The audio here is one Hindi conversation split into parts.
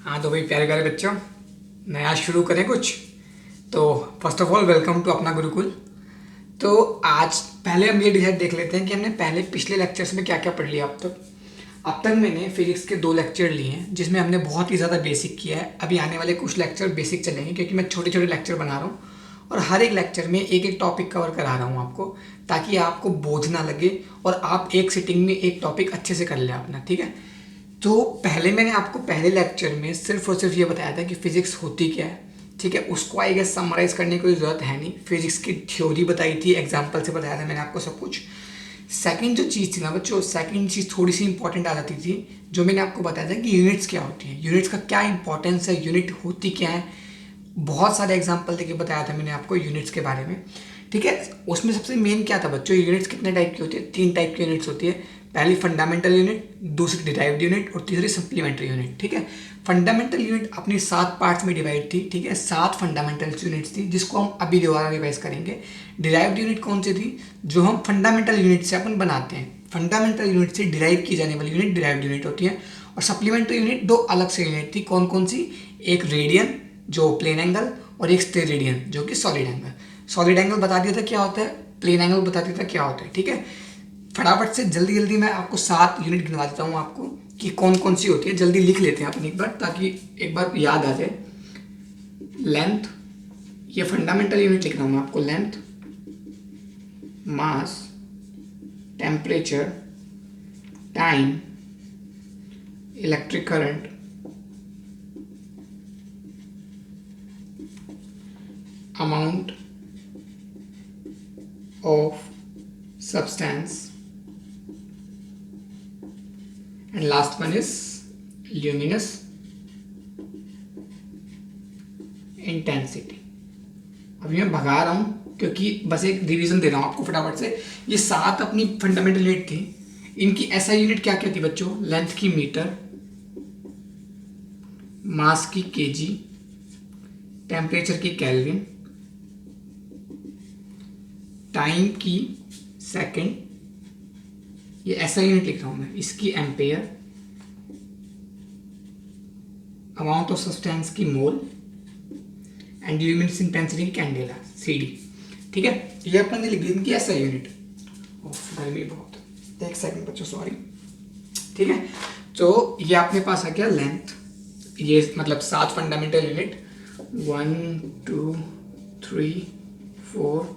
हाँ तो भाई प्यारे प्यारे बच्चों, नया शुरू करें कुछ। तो first of all welcome to Apna Gurukul. तो आज पहले हम ये डिसाइड देख लेते हैं कि हमने पहले पिछले लेक्चर्स में क्या क्या पढ़ लिया अब तक मैंने फिजिक्स के 2 लेक्चर लिए हैं जिसमें हमने बहुत ही ज़्यादा बेसिक किया है। अभी आने वाले कुछ लेक्चर बेसिक चलेंगे क्योंकि मैं छोटे छोटे लेक्चर बना रहा हूँ और हर एक लेक्चर में एक एक टॉपिक कवर करा रहा हूँ आपको, ताकि आपको बोझ ना लगे और आप एक सिटिंग में एक टॉपिक अच्छे से कर लें अपना। ठीक है। तो पहले मैंने आपको पहले लेक्चर में सिर्फ और सिर्फ ये बताया था कि फिजिक्स होती क्या है। ठीक है, उसको आई गेस समराइज़ करने की कोई ज़रूरत है नहीं। फिजिक्स की थ्योरी बताई थी, एग्जाम्पल से बताया था मैंने आपको सब कुछ। सेकंड जो चीज़ थी ना बच्चों, सेकंड चीज़ थोड़ी सी इंपॉर्टेंट आ जाती थी, जो मैंने आपको बताया था कि यूनिट्स क्या होती हैं, यूनिट्स का क्या इंपॉर्टेंस है, यूनिट होती क्या है। बहुत सारे एग्जाम्पल देके बताया था मैंने आपको यूनिट्स के बारे में। ठीक है, उसमें सबसे मेन क्या था बच्चों, यूनिट्स कितने टाइप की होती है? 3 टाइप की यूनिट्स होती है। पहली फंडामेंटल यूनिट, दूसरी डिराइव्ड यूनिट और तीसरी सप्लीमेंट्री यूनिट। ठीक है, फंडामेंटल यूनिट अपनी 7 पार्ट्स में डिवाइड थी। ठीक है, 7 फंडामेंटल यूनिट्स थी जिसको हम अभी दोबारा रिवाइज करेंगे। डिराइव्ड यूनिट कौन सी थी? जो हम फंडामेंटल यूनिट से अपन बनाते हैं। फंडामेंटल यूनिट से डिराइव की जाने वाली यूनिट डिराइव्ड यूनिट होती है। और सप्लीमेंट्री यूनिट 2 अलग से यूनिट थी। कौन कौन सी? एक रेडियन जो प्लेन एंगल, और एक स्टेरेडियन जो कि सॉलिड एंगल। सॉलिड एंगल बता दिया था क्या होता है, प्लेन एंगल बता दिया था क्या होता है। ठीक है, फटाफट से जल्दी जल्दी मैं आपको 7 यूनिट गिनवा देता हूँ आपको कि कौन कौन सी होती है। जल्दी लिख लेते हैं अपन एक बार, ताकि एक बार याद आ जाए। लेंथ, ये फंडामेंटल यूनिट लिख रहा हूँ मैं आपको। Length, mass, temperature, time, electric current, amount of substance, and last one is luminous intensity। अभी मैं भगा रहा हूँ क्योंकि बस एक रिवीजन दे रहा हूँ आपको फटाफट से। ये 7 अपनी फंडामेंटल यूनिट थी। इनकी एसआई यूनिट क्या क्या थी बच्चों? लेंथ की मीटर, मास की केजी, टेम्परेचर की केल्विन, टाइम की सेकंड, ये ऐसा यूनिट लिख रहा हूं मैं, इसकी एम्पेयर, अमाउंट ऑफ सब्सटेंस की मोल, एंड ल्यूमिनस इंटेंसिटी की कैंडेला सीडी। ठीक है, ये अपन ने लिख दी इनकी ऐसा यूनिट। गर्मी बहुत, एक सेकंड बच्चों, सॉरी। ठीक है, तो ये अपने पास आ गया लेंथ, ये मतलब 7 फंडामेंटल यूनिट, 1 2 3 4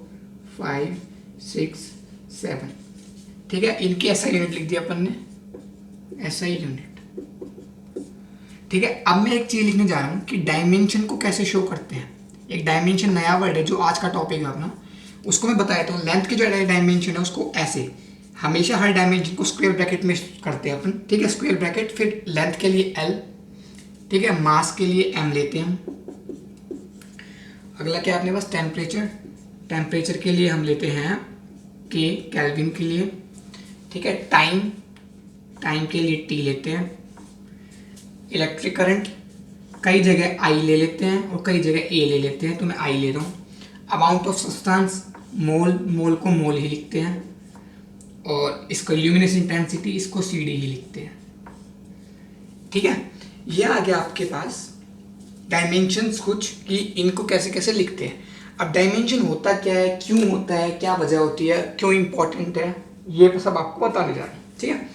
5 6 7। ठीक है, इनकी ऐसा यूनिट लिख दिया अपन ने, ऐसा ही यूनिट। ठीक है, अब मैं एक चीज लिखने जा रहा हूं कि डायमेंशन को कैसे शो करते हैं। एक डायमेंशन नया वर्ड है जो आज का टॉपिक है अपना, उसको मैं बताया तो लेंथ की जो डायमेंशन है उसको ऐसे, हमेशा हर डायमेंशन को स्क्वायर ब्रैकेट में करते हैं अपन। ठीक है, स्क्वायर ब्रैकेट, फिर लेंथ के लिए एल, ठीक है, मास के लिए एम लेते हैं हम। अगला क्या अपने पास? टेम्परेचर, टेम्परेचर के लिए हम लेते हैं के, केल्विन के लिए। ठीक है, टाइम, टाइम के लिए टी लेते हैं। इलेक्ट्रिक करंट कई जगह आई ले लेते हैं और कई जगह ए ले लेते हैं, तो मैं आई ले रहा हूँ। अमाउंट ऑफ सब्सटेंस, मोल, मोल को मोल ही लिखते हैं। और इसको ल्यूमिनस इंटेंसिटी, इसको सी डी ही लिखते हैं। ठीक है, ये आ गया आपके पास डायमेंशंस कुछ कि इनको कैसे कैसे लिखते हैं। अब डायमेंशन होता क्या है, क्यों होता है, क्या वजह होती है, क्यों इंपॉर्टेंट है, ये सब आपको बताने जा रहा हूँ। ठीक है,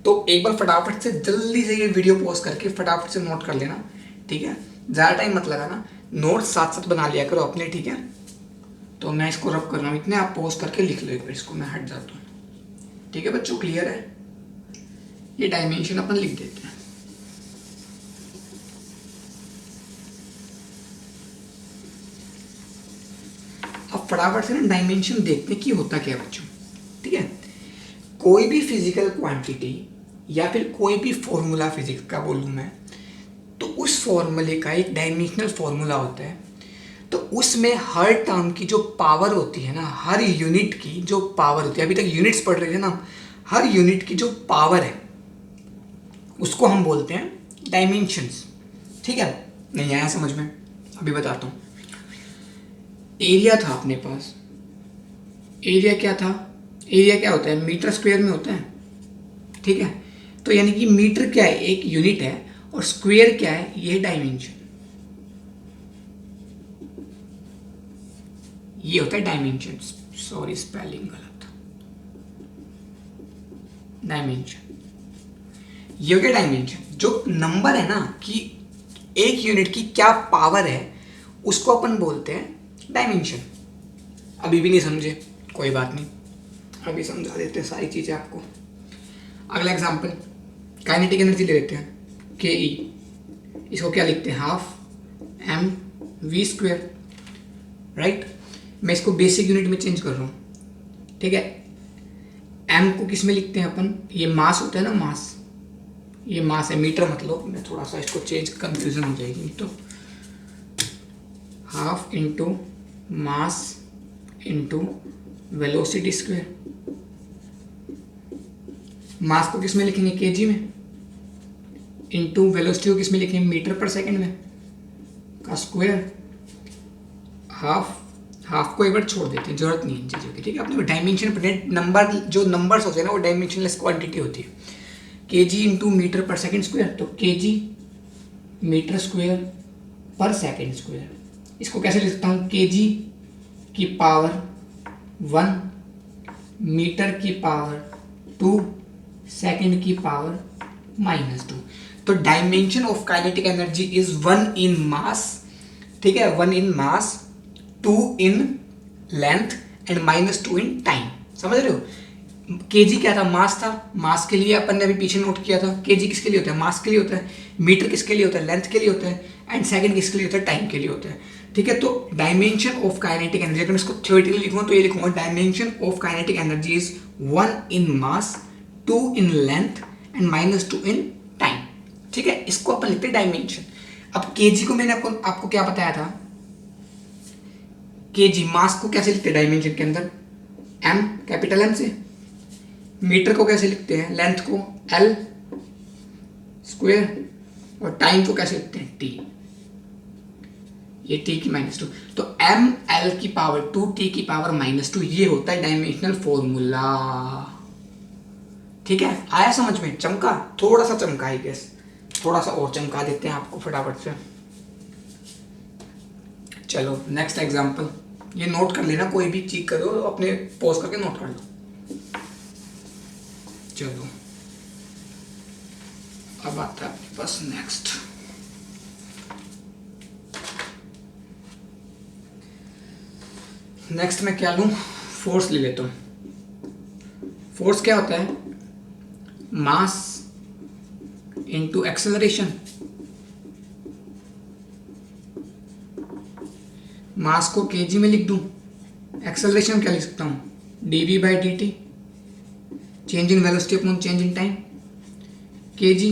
तो एक बार फटाफट से जल्दी से ये वीडियो पॉज करके फटाफट से नोट कर लेना। ठीक है, ज़्यादा टाइम मत लगाना, नोट्स साथ साथ बना लिया करो अपने। ठीक है, तो मैं इसको रब कर रहा हूँ इतने, आप पॉज करके लिख लो एक बार, इसको मैं हट जाता हूँ। ठीक है बच्चों, क्लियर है? ये डायमेंशन अपन लिख देते हैं। अब फटाफट से ना डायमेंशन देखते हैं कि होता क्या है बच्चों। ठीक है, कोई भी फिजिकल क्वांटिटी या फिर कोई भी फॉर्मूला फिजिक्स का बोलूँ मैं, तो उस फॉर्मूले का एक डायमेंशनल फॉर्मूला होता है। तो उसमें हर टर्म की जो पावर होती है ना, हर यूनिट की जो पावर होती है, अभी तक यूनिट्स पढ़ रहे थे ना, हर यूनिट की जो पावर है उसको हम बोलते हैं डायमेंशंस। ठीक है, नहीं आया समझ में? अभी बताता हूँ। एरिया था अपने पास, एरिया क्या था? एरिया क्या होता है? मीटर स्क्वायर में होता है। ठीक है, तो यानी कि मीटर क्या है? एक यूनिट है, और स्क्वायर क्या है, ये डायमेंशन, ये होता है डायमेंशन, सॉरी स्पेलिंग गलत, डायमेंशन, ये हो गया डायमेंशन। जो नंबर है ना कि एक यूनिट की क्या पावर है, उसको अपन बोलते हैं डायमेंशन। अभी भी नहीं समझे, कोई बात नहीं, अभी समझा देते हैं सारी चीज़ें आपको। अगला एग्जांपल, काइनेटिक एनर्जी ले लेते हैं, के ई, इसको क्या लिखते हैं, half M V square, right. मैं इसको बेसिक यूनिट में चेंज कर रहा हूँ, ठीक है। एम को किस में लिखते हैं अपन, ये मास होता है ना, मास, ये मास है, मीटर मतलब, मैं थोड़ा सा इसको चेंज, कंफ्यूजन हो जाएगी, तो half into mass into velocity square. Mass को किस में लिखेंगे, केजी में, इंटू वेलोसिटी को किस में लिखेंगे, मीटर पर सेकंड में, का स्क्वायर। हाफ को एक बार छोड़ देते हैं, जरूरत नहीं है इन चीज़ों की, ठीक है। अपने डायमेंशन पर नंबर, जो नंबर्स होते हैं ना वो डायमेंशनलेस क्वांटिटी होती है। केजी इंटू मीटर पर सेकंड स्क्वायर, तो केजी मीटर स्क्वायर पर सेकंड स्क्वायर। इसको कैसे लिख सकता हूँ, केजी की पावर 1, मीटर की पावर 2, सेकंड की पावर -2। तो dimension of kinetic energy is 1 in मास, ठीक है, 1 in mass, 2 in length and -2 in time. समझ रहे हो, केजी क्या था, मास था, मास के लिए अपन ने अभी पीछे नोट किया था, केजी किसके लिए होता है, मास के लिए होता है, मीटर किसके लिए होता है, लेंथ के लिए होता है, एंड सेकंड किसके लिए होता है, टाइम के लिए होता है, ठीक है। तो डायमेंशन ऑफ काइनेटिक एनर्जी, अगर मैं इसको थ्योरेटिकली लिखूंगा तो ये लिखूंगा, dimension of kinetic energy is 1 in mass, 2 in length and -2 in time, ठीक है। इसको अपन लिखते हैं डायमेंशन। अब केजी को मैंने आपको क्या बताया था, केजी मास को कैसे लिखते हैं डायमेंशन के अंदर, एम, कैपिटल एम से। मीटर को कैसे लिखते हैं, लेंथ को एल स्क्वायर, और टाइम को कैसे लिखते हैं, टी, ये टी की -2। तो एम एल की पावर 2, टी की पावर -2, ये होता है डायमेंशनल फॉर्मूला, ठीक है। आया समझ में, चमका, थोड़ा सा चमका ही गैस, थोड़ा सा और चमका देते हैं आपको फटाफट से। चलो नेक्स्ट एग्जांपल, ये नोट कर लेना, कोई भी चीज करो अपने पॉज करके नोट कर लो। चलो अब आता है अपने पास नेक्स्ट, मैं क्या लूं, फोर्स ले लेता हूं। फोर्स क्या होता है, मास इंटू एक्सेलरेशन। मास को केजी में लिख दूं, एक्सेलरेशन क्या लिख सकता हूं, dv/dt, change in velocity upon change in time. KG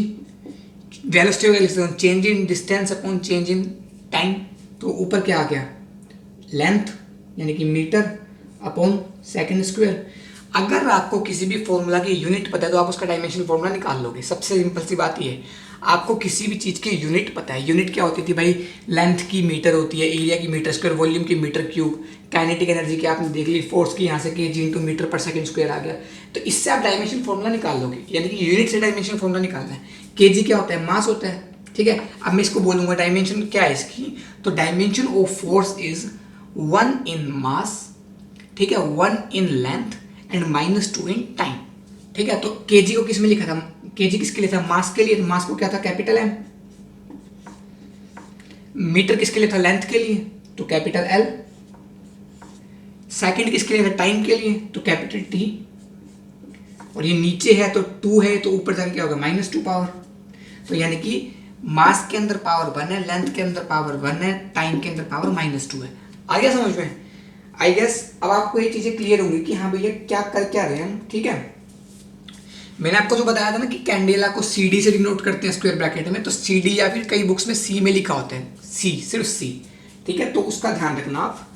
velocity का लिख सकता हूं, change in distance upon change in time. तो ऊपर क्या आ गया, लेंथ यानी कि मीटर अपॉन सेकंड स्क्वायर। अगर आपको किसी भी फॉर्मूला की यूनिट पता है तो आप उसका डायमेंशन फॉर्मूला निकाल लोगे। सबसे सिंपल सी बात ये है, आपको किसी भी चीज़ की यूनिट पता है। यूनिट क्या होती थी भाई, लेंथ की मीटर होती है, एरिया की मीटर स्क्वायर, वॉल्यूम की मीटर क्यूब, काइनेटिक एनर्जी की आपने देख ली, फोर्स की यहाँ से केजी इंटू मीटर पर सेकंड स्क्वायर आ गया। तो इससे आप डायमेंशन फॉर्मूला निकाल लोगे, यानी कि यूनिट से डायमेंशन फॉर्मूला निकालना है। केजी क्या होता है, मास होता है, ठीक है। अब मैं इसको बोलूँगा डायमेंशन क्या है इसकी, तो dimension of force is 1 in मास, ठीक है, 1 इन लेंथ एंड -2 इन टाइम, ठीक है। तो केजी को किस में लिखा था, केजी किसके लिए था, मास के लिए। तो मास को क्या था, कैपिटल एम। मीटर किसके लिए था, लेंथ के लिए, तो कैपिटल एल। सेकंड किसके लिए था, टाइम के लिए, तो कैपिटल टी। और ये नीचे है तो 2 है, तो ऊपर जाके क्या होगा, -2 पावर। तो यानी कि मास के अंदर पावर 1 है, लेंथ के अंदर पावर 1 है, टाइम के अंदर पावर -2 है। आ गया समझ में, आई गेस अब आपको ये चीजें क्लियर होंगी कि हाँ भैया क्या कर क्या रहे हैं हम, ठीक है। मैंने आपको जो बताया था ना कि कैंडेला को CD से डिनोट करते हैं स्क्वायर ब्रैकेट में, तो CD या फिर कई बुक्स में C में लिखा होता है, C, सिर्फ C, ठीक है। तो उसका ध्यान रखना आप।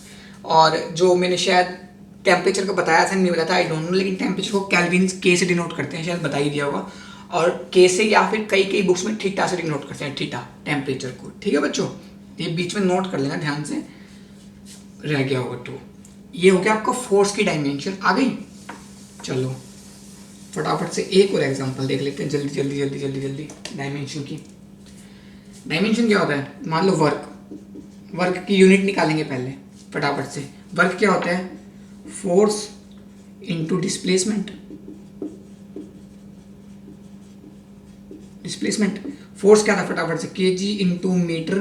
और जो मैंने शायद टेम्परेचर को बताया था, नहीं बताया था, आई डोंट नो, लेकिन टेम्परेचर को केल्विन K से डिनोट करते हैं, शायद बता ही दिया होगा। और K से या फिर कई बुक्स में थीटा से डिनोट करते हैं, थीटा टेम्परेचर को, ठीक है बच्चों। ये बीच में नोट कर लेना ध्यान से, रह गया होगा तो। ये हो गया आपका फोर्स की डायमेंशन आ गई। चलो फटाफट से एक और एग्जांपल देख लेते हैं, जल्दी जल्दी जल्दी जल्दी जल्दी डायमेंशन की। डायमेंशन क्या होता है, मान लो वर्क, वर्क की यूनिट निकालेंगे पहले फटाफट से। वर्क क्या होता है, force into displacement. Displacement force क्या था फटाफट से, केजी इंटू मीटर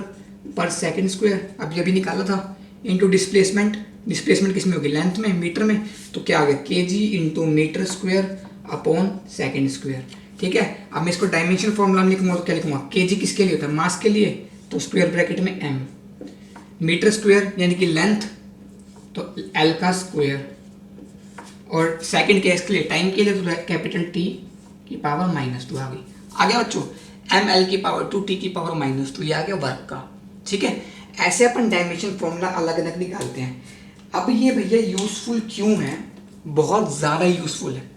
पर सेकंड स्क्वायर, अभी अभी निकाला था, इंटू डिस्प्लेसमेंट, डिस्प्लेसमेंट किस में होगी, लेंथ में, मीटर में, तो क्या आ गया KG into metre square upon second square. ठीक है, अब मैं इसको डायमेंशन फॉर्मूला में लिखूंगा तो क्या लिखूंगा, केजी किसके लिए होता है, मास के लिए, तो स्क्वायर ब्रैकेट में एम, मीटर स्क्वायर यानी कि लेंथ, तो एल का स्क्वायर, और सेकंड के इसके लिए टाइम के लिए तो कैपिटल टी की पावर -2 आ गई। आ गया बच्चों, एम एल की पावर 2 टी की पावर -2, ये आ गया वर्क का। ठीक है, ऐसे अपन डायमेंशन फॉर्मूला अलग अलग निकालते हैं। अब ये भैया यूजफुल क्यों है, बहुत ज़्यादा यूजफुल है।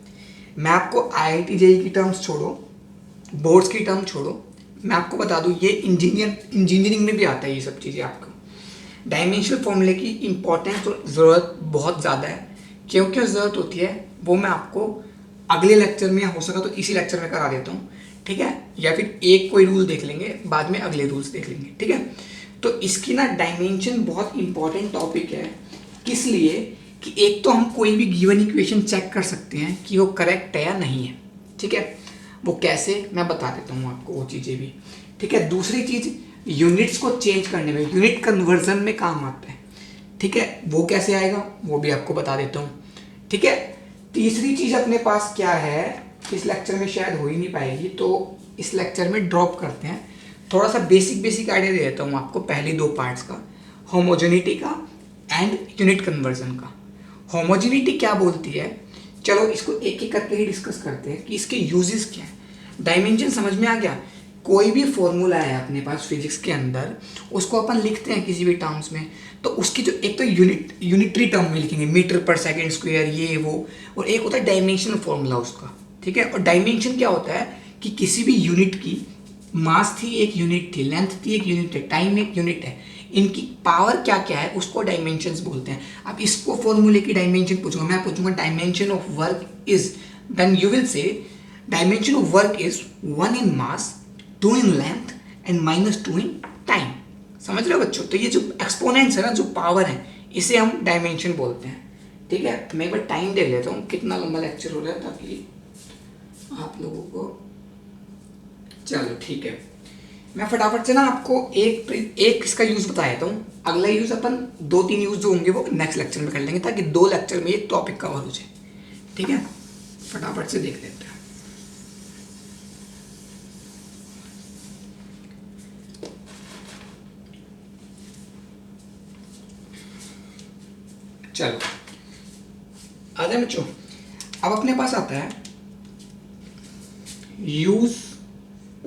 मैं आपको IIT JEE की टर्म्स छोड़ो, बोर्ड्स की टर्म छोड़ो, मैं आपको बता दूं ये इंजीनियरिंग में भी आता है ये सब चीज़ें। आपको डायमेंशनल फॉर्मूले की इंपॉर्टेंस और ज़रूरत बहुत ज़्यादा है। क्यों क्यों ज़रूरत होती है वो मैं आपको अगले लेक्चर में, या हो सका तो इसी लेक्चर में करा देता हूँ। ठीक है, या फिर एक कोई रूल देख लेंगे, बाद में अगले रूल्स देख लेंगे। ठीक है, तो इसकी ना डायमेंशन बहुत इंपॉर्टेंट टॉपिक है। किस लिए कि एक तो हम कोई भी गिवन इक्वेशन चेक कर सकते हैं कि वो करेक्ट है या नहीं है। ठीक है, वो कैसे मैं बता देता हूँ आपको वो चीज़ें भी। ठीक है, दूसरी चीज़ यूनिट्स को चेंज करने में, यूनिट कन्वर्जन में काम आता है। ठीक है, वो कैसे आएगा वो भी आपको बता देता हूँ। ठीक है, तीसरी चीज़ अपने पास क्या है, इस लेक्चर में शायद हो ही नहीं पाएगी, तो इस लेक्चर में ड्रॉप करते हैं। थोड़ा सा बेसिक आइडिया दे देता हूँ आपको पहली 2 पार्ट्स का, होमोजेनिटी का एंड यूनिट कन्वर्जन का। होमोजेनिटी क्या बोलती है, चलो इसको एक एक करके ही डिस्कस करते हैं कि इसके यूजेस क्या है। डायमेंशन समझ में आ गया, कोई भी फॉर्मूला है अपने पास फिजिक्स के अंदर, उसको अपन लिखते हैं किसी भी टर्म्स में, तो उसकी जो एक तो यूनिटरी टर्म में लिखेंगे, मीटर पर सेकंड स्क्वायर ये वो, और एक होता है डायमेंशनल फॉर्मूला उसका। ठीक है, और डायमेंशन क्या होता है कि किसी भी यूनिट की मास थी एक यूनिट थी, लेंथ थी एक यूनिट है, टाइम एक यूनिट है, इनकी पावर क्या क्या है उसको डायमेंशंस बोलते हैं। अब इसको फॉर्मूले की डायमेंशन पूछूंगा, मैं पूछूंगा dimension of work is, then you will say dimension of work is 1 in mass, 2 in length and -2 in time. समझ रहे हो बच्चों, तो ये जो एक्सपोनेंट्स है ना, जो पावर है, इसे हम डायमेंशन बोलते हैं। ठीक है, मैं एक बार टाइम देख लेता हूँ कितना लंबा लेक्चर हो रहा है ताकि आप लोगों को, चलो ठीक है, मैं फटाफट से ना आपको एक इसका यूज बता देता हूँ। अगला यूज अपन 2-3 यूज जो होंगे वो नेक्स्ट लेक्चर में कर लेंगे, ताकि 2 लेक्चर में ये टॉपिक कवर हो जाए। ठीक है, फटाफट से देख लेते हैं। चलो आ जाए बच्चों, अब अपने पास आता है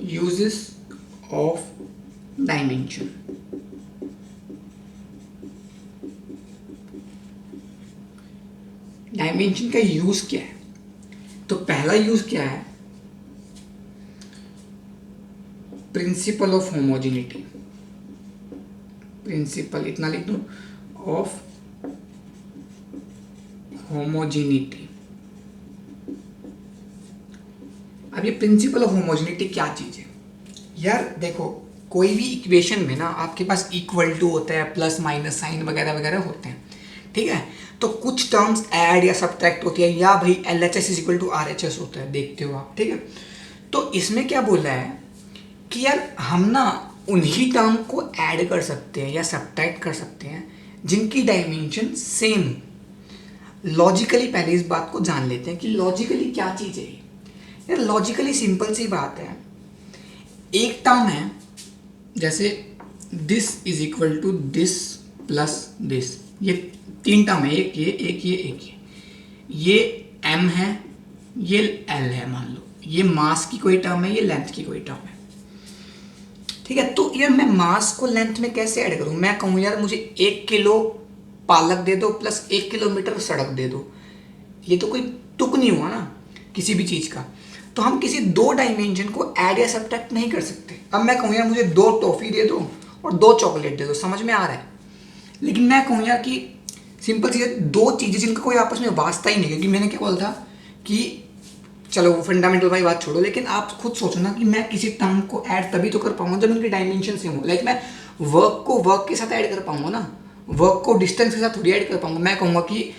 यूजेस ऑफ डायमेंशन। डायमेंशन का यूज क्या है, तो पहला यूज क्या है, प्रिंसिपल ऑफ होमोजेनिटी। प्रिंसिपल इतना लिख दूं, ऑफ होमोजेनिटी। अब ये प्रिंसिपल ऑफ होमोजेनिटी क्या चीज है यार, देखो कोई भी इक्वेशन में ना आपके पास इक्वल टू होता है, प्लस माइनस साइन वगैरह वगैरह होते हैं। ठीक है, तो कुछ टर्म्स ऐड या सब्ट्रैक्ट होती है, या भाई LHS is equal to RHS होता है, देखते हो आप। ठीक है, तो इसमें क्या बोला है कि यार हम ना उन्हीं टर्म को ऐड कर सकते हैं या सब्ट्रैक्ट कर सकते हैं जिनकी डायमेंशन सेम। लॉजिकली पहले इस बात को जान लेते हैं कि लॉजिकली क्या चीज़ है यार। लॉजिकली सिंपल सी बात है, एक टर्म है जैसे this is equal to this plus this, ये 3 टर्म है, एक ये एक ये एक ये m है, ये l है, मान लो ये मास की कोई टर्म है, ये लेंथ की कोई टर्म है। ठीक है, तो यार मैं मास को लेंथ में कैसे ऐड करूं, मैं कहूँ यार मुझे 1 किलो पालक दे दो प्लस 1 किलोमीटर सड़क दे दो, ये तो कोई तुक नहीं हुआ ना किसी भी चीज़ का। तो हम किसी 2 डायमेंशन को ऐड या सब्ट्रैक्ट नहीं कर सकते। अब मैं कहूँ यार मुझे 2 टॉफ़ी दे दो और 2 चॉकलेट दे दो, समझ में आ रहा है। लेकिन मैं कहूँ यार कि सिंपल चीज़, 2 चीज़ें जिनका कोई आपस में वास्ता ही नहीं है, क्योंकि मैंने क्या बोला था कि चलो वो फंडामेंटल वाली बात छोड़ो, लेकिन आप खुद सोचो ना कि मैं किसी टर्म को ऐड तभी तो कर पाऊंगा जब उनकी डायमेंशन सेम हो। लाइक मैं वर्क को वर्क के साथ ऐड कर पाऊंगा ना, वर्क को डिस्टेंस के साथ थोड़ी ऐड कर पाऊंगा। मैं कहूँगा कि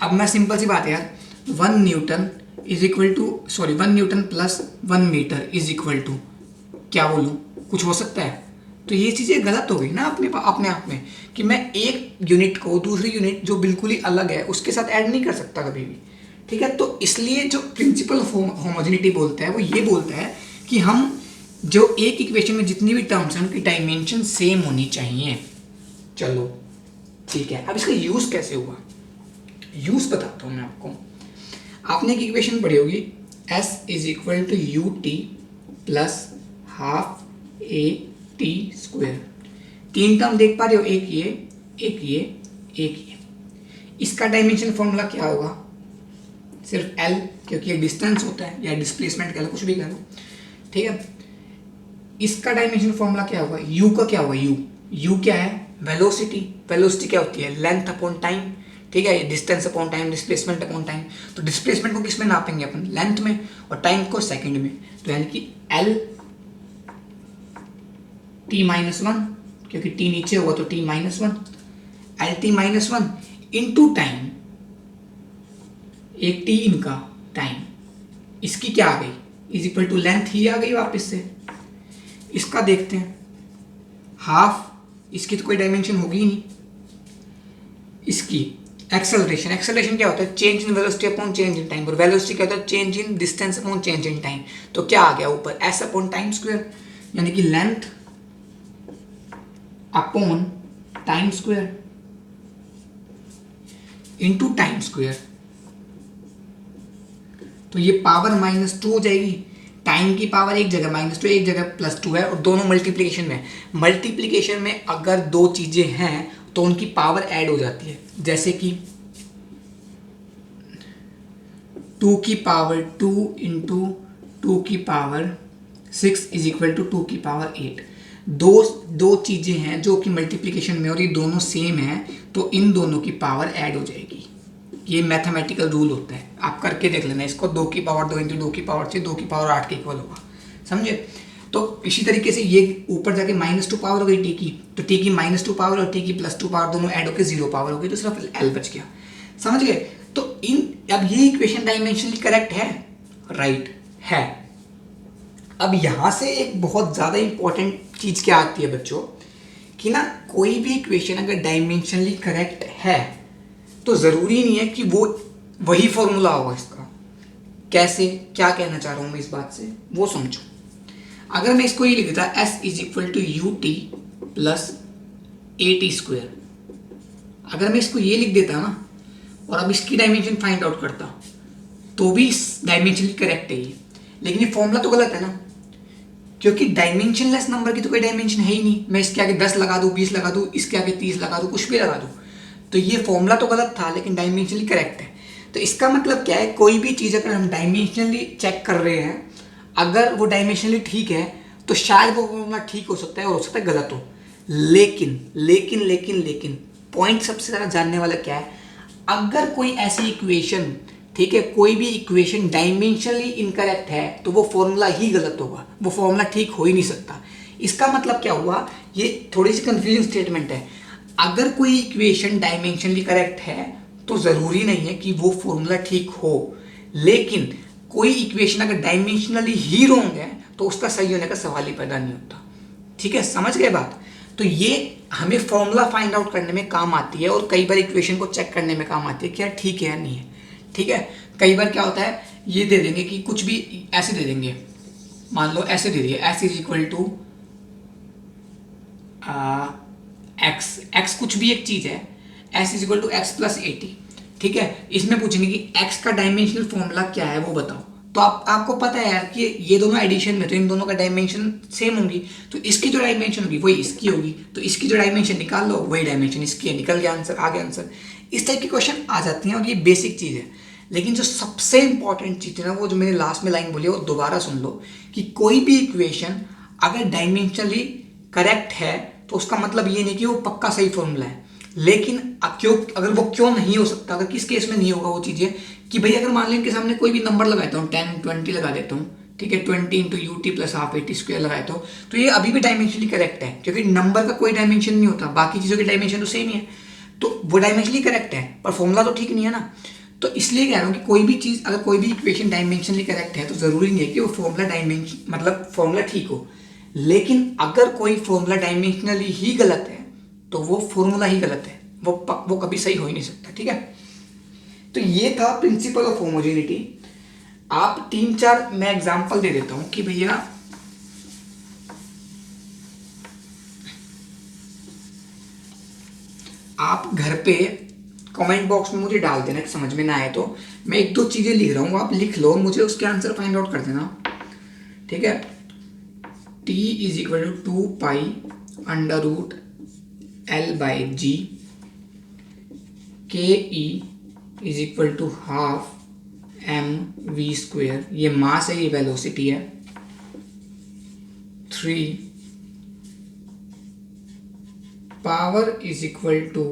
अब मैं सिंपल सी बात है यार, 1 newton is equal to 1 newton plus 1 metre is equal to, क्या बोलूँ, कुछ हो सकता है? तो ये चीज़ें गलत हो गई ना अपने आप में, कि मैं एक यूनिट को दूसरी यूनिट जो बिल्कुल ही अलग है उसके साथ ऐड नहीं कर सकता कभी भी, ठीक है। तो इसलिए जो प्रिंसिपल होमोजेनिटी बोलता है वो ये बोलता है कि हम जो एक इक्वेशन में जितनी भी टर्म्स हैं उनकी डायमेंशन सेम होनी चाहिए। चलो ठीक है, अब इसका यूज़ कैसे हुआ, यूज़ बताता हूँ मैं आपको। आपने एक इक्वेशन पढ़ी होगी, S is equal to U T plus half A T square. 3 term देख पा रहे हो, एक ये, एक ये, एक ये। इसका डायमेंशन फॉर्मूला क्या होगा? सिर्फ L, क्योंकि ये डिस्टेंस होता है या डिस्प्लेसमेंट कह लो, कुछ भी कह लो, ठीक है। इसका डायमेंशन फॉर्मूला क्या होगा? U का क्या होगा? U क्या है? वेलोसिटी। वेलोसिटी क्या होती है? लेंथ अपॉन टाइम, ठीक है। Distance upon time, displacement upon time. तो डिस्प्लेसमेंट को किस में नापेंगे अपन? लेंथ में, और टाइम को सेकंड में। तो यानी कि L t-1, क्योंकि t नीचे होगा तो t-1, LT-1 इंटू टाइम, एक t इनका टाइम, इसकी क्या आ गई? इज इक्वल टू लेंथ ही आ गई वापस से। इसका देखते हैं, हाफ, इसकी तो कोई डायमेंशन होगी ही नहीं। इसकी एक्सेलरेशन, एक्सेलरेशन क्या होता है? Change in velocity upon change in time, और वेलोसिटी क्या होता है? Change in distance upon change in time. तो क्या आ गया ऊपर? s अपॉन टाइम स्क्वायर, यानी कि length upon time square into time square. तो ये पावर -2 हो जाएगी। टाइम की पावर एक जगह -2, एक जगह +2 है, और दोनों मल्टीप्लिकेशन में। मल्टीप्लिकेशन में अगर दो चीजें हैं तो उनकी पावर ऐड हो जाती है। जैसे कि 2 की पावर 2 इंटू 2 की पावर 6 इज इक्वल टू 2 की पावर 8। दो चीजें हैं जो कि मल्टीप्लिकेशन में, और ये दोनों सेम हैं, तो इन दोनों की पावर ऐड हो जाएगी। ये मैथमेटिकल रूल होता है, आप करके देख लेना इसको। 2 की पावर 2 इंटू 2 की पावर 6, 2 की पावर 8 के इक्वल होगा, समझे? तो इसी तरीके से ये ऊपर जाके -2 पावर हो गई टी की, तो टी की -2 पावर और टी की +2 पावर दोनों ऐड होकर 0 पावर हो गई, तो सिर्फ एल बच गया, समझ गए? तो अब ये इक्वेशन डायमेंशनली करेक्ट है, राइट है। अब यहाँ से एक बहुत ज़्यादा इंपॉर्टेंट चीज़ क्या आती है बच्चों, कि ना कोई भी इक्वेशन अगर डायमेंशनली करेक्ट है तो ज़रूरी नहीं है कि वो वही फॉर्मूला होगा इसका। कैसे, क्या कहना चाह रहा हूँ मैं इस बात से, वो समझो। अगर मैं इसको ये लिख देता S is equal to U T plus A T square, अगर मैं इसको ये लिख देता ना और अब इसकी डायमेंशन फाइंड आउट करता, तो भी डायमेंशनली करेक्ट है ये। लेकिन ये फॉर्मूला तो गलत है ना, क्योंकि डायमेंशनलेस नंबर की तो कोई डायमेंशन है ही नहीं। मैं इसके आगे 10 लगा दूँ, 20 लगा दूँ, इसके आगे 30 लगा दूँ, कुछ भी लगा दूँ, तो ये फॉर्मूला तो गलत था लेकिन डायमेंशनली करेक्ट है। तो इसका मतलब क्या है, कोई भी चीज़ अगर हम डायमेंशनली चेक कर रहे हैं, अगर वो डायमेंशनली ठीक है तो शायद वो फॉर्मूला ठीक हो सकता है और हो सकता है गलत हो। लेकिन लेकिन लेकिन लेकिन पॉइंट सबसे ज़्यादा जानने वाला क्या है, अगर कोई ऐसी इक्वेशन, ठीक है, कोई भी इक्वेशन डायमेंशनली इनकरेक्ट है तो वो फॉर्मूला ही गलत होगा, वो फॉर्मूला ठीक हो ही नहीं सकता। इसका मतलब क्या हुआ, ये थोड़ी सी कंफ्यूजिंग स्टेटमेंट है। अगर कोई इक्वेशन डायमेंशनली करेक्ट है तो ज़रूरी नहीं है कि वो फॉर्मूला ठीक हो, लेकिन कोई इक्वेशन अगर डायमेंशनली ही रॉन्ग है तो उसका सही होने का सवाल ही पैदा नहीं होता। ठीक है, समझ गए बात? तो ये हमें फॉर्मूला फाइंड आउट करने में काम आती है, और कई बार इक्वेशन को चेक करने में काम आती है कि यार ठीक है या नहीं है। ठीक है, कई बार क्या होता है, ये दे देंगे कि कुछ भी ऐसे दे देंगे, मान लो ऐसे दे दिए, S is equal to X कुछ भी एक चीज़ है, S is equal to X plus 80। ठीक है, इसमें पूछेंगे कि x का डायमेंशनल फॉर्मूला क्या है वो बताओ। तो आपको पता है यार कि ये दोनों एडिशन में तो इन दोनों का डायमेंशन सेम होंगी, तो इसकी जो डायमेंशन होगी वही इसकी होगी, तो इसकी जो डायमेंशन निकाल लो वही डायमेंशन इसकी है, निकल गया आंसर, आ गया आंसर। इस टाइप की क्वेश्चन आ जाती हैं और ये बेसिक चीज़ है। लेकिन जो सबसे इंपॉर्टेंट चीज़ है ना, वो जो मैंने लास्ट में लाइन बोली है वो दोबारा सुन लो, कि कोई भी इक्वेशन अगर डायमेंशनली करेक्ट है तो उसका मतलब ये नहीं कि वो पक्का सही फॉर्मूला है। लेकिन अगर वो क्यों नहीं हो सकता, अगर किस केस में नहीं होगा वो चीज़ें, कि भाई अगर मान लें इनके सामने कोई भी नंबर लगाता हूँ 10 20 लगा देता हूँ, ठीक है, 20 into you T plus half eighty square लगाता हूँ, तो ये अभी भी डायमेंशनली करेक्ट है, क्योंकि नंबर का कोई डायमेंशन नहीं होता, बाकी चीज़ों की डायमेंशन तो सेम ही है, तो वो डायमेंशनली करेक्ट है, पर फॉर्मूला तो ठीक नहीं है ना। तो इसलिए कह रहा हूँ कि कोई भी चीज़, अगर कोई भी इक्वेशन डायमेंशनली करेक्ट है तो ज़रूरी नहीं है कि वो फॉर्मूला डायमेंशन मतलब फॉर्मूला ठीक हो, लेकिन अगर कोई फॉर्मूला डायमेंशनली ही गलत है तो वो फॉर्मूला ही गलत है, वो कभी सही हो ही नहीं सकता, ठीक है। तो ये था प्रिंसिपल ऑफ होमोजेनिटी। आप 3-4 मैं एग्जांपल दे देता हूं कि भैया आप घर पे कमेंट बॉक्स में मुझे डाल देना, समझ में ना आए तो मैं 1-2 चीजें लिख रहा हूँ, आप लिख लो, मुझे उसके आंसर फाइंड आउट कर देना, ठीक है। t is equal to 2 pi under root L by g, K E is equal to half M v square, ये मास है, ये वेलोसिटी है, 3 power is equal to,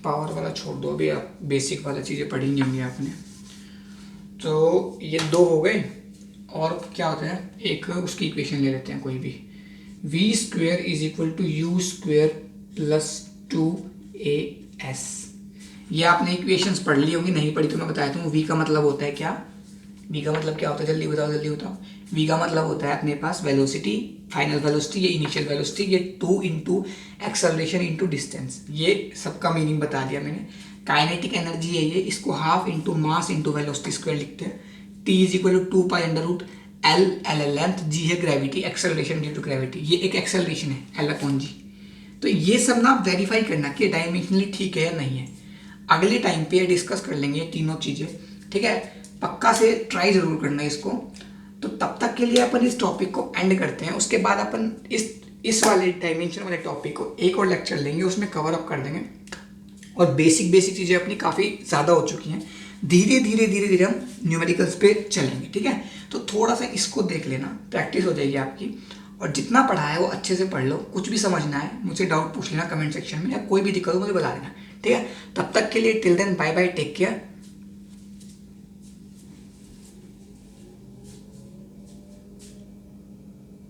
power वाला छोड़ दो, अभी आप बेसिक वाला चीज़ें पढ़ेंगे होंगे आपने, तो ये 2 हो गए, और क्या होता है एक उसकी इक्वेशन ले लेते हैं कोई भी, V square is equal to U square plus 2as। ये आपने इक्वेशंस पढ़ ली होंगी, नहीं पढ़ी तो मैं बताया हूँ। v का मतलब होता है क्या, v का मतलब क्या होता है, जल्दी बताओ जल्दी बताओ। v का मतलब होता है अपने पास वेलोसिटी, फाइनल वेलोसिटी, ये इनिशियल वेलोसिटी, ये 2 इंटू एक्सेलरेशन इंटू डिस्टेंस, ये सबका मीनिंग बता दिया मैंने। काइनेटिक एनर्जी है ये, इसको half into mass into velocity square लिखते हैं। t is equal to 2 pi under root L, L length, g है gravity, acceleration due to gravity, ये एक एक्सेलरेशन है एल अपॉन जी। तो ये सब ना वेरीफाई करना कि डायमेंशनली ठीक है या नहीं है, अगले टाइम पे डिस्कस कर लेंगे ये तीनों चीज़ें, ठीक है। पक्का से ट्राई जरूर करना इसको। तो तब तक के लिए अपन इस टॉपिक को एंड करते हैं, उसके बाद अपन इस वाले डायमेंशन वाले टॉपिक को एक और लेक्चर लेंगे, उसमें कवर अप कर देंगे, और बेसिक चीज़ें अपनी काफ़ी ज़्यादा हो चुकी हैं, धीरे धीरे हम न्यूमेरिकल्स पे चलेंगे, ठीक है। तो थोड़ा सा इसको देख लेना, प्रैक्टिस हो जाएगी आपकी, और जितना पढ़ा है वो अच्छे से पढ़ लो। कुछ भी समझना है मुझसे डाउट पूछ लेना कमेंट सेक्शन में, या कोई भी दिक्कत हो मुझे बता देना, ठीक है। तब तक के लिए till then bye bye, take care.